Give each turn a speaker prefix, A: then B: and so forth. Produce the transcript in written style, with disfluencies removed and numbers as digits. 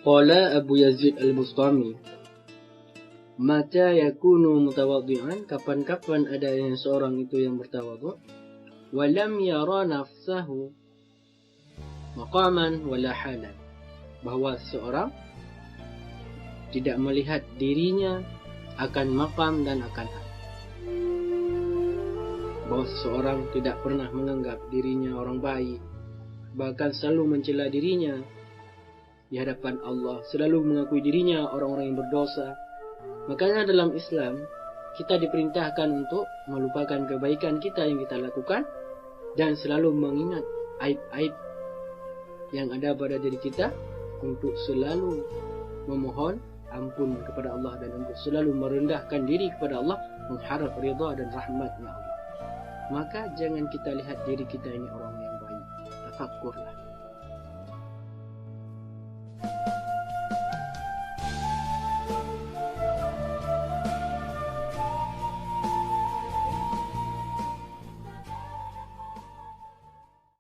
A: Qala Abu Yazid Al-Bustami, mata yakunu mutawaddi'an, kapan-kapan ada yang seorang itu yang bertawadhu', walam yara nafsahu maqaman wala halan, bahawa seorang tidak melihat dirinya akan maqam dan akan hal. Bahawa seseorang tidak pernah menganggap dirinya orang baik, bahkan selalu mencela dirinya di hadapan Allah, selalu mengakui dirinya orang-orang yang berdosa. Makanya dalam Islam kita diperintahkan untuk melupakan kebaikan kita yang kita lakukan dan selalu mengingat aib-aib yang ada pada diri kita, untuk selalu memohon ampun kepada Allah dan untuk selalu merendahkan diri kepada Allah, mengharap ridha dan rahmatnya Allah. Maka jangan kita lihat diri kita ini orang yang baik. Tafakkurlah.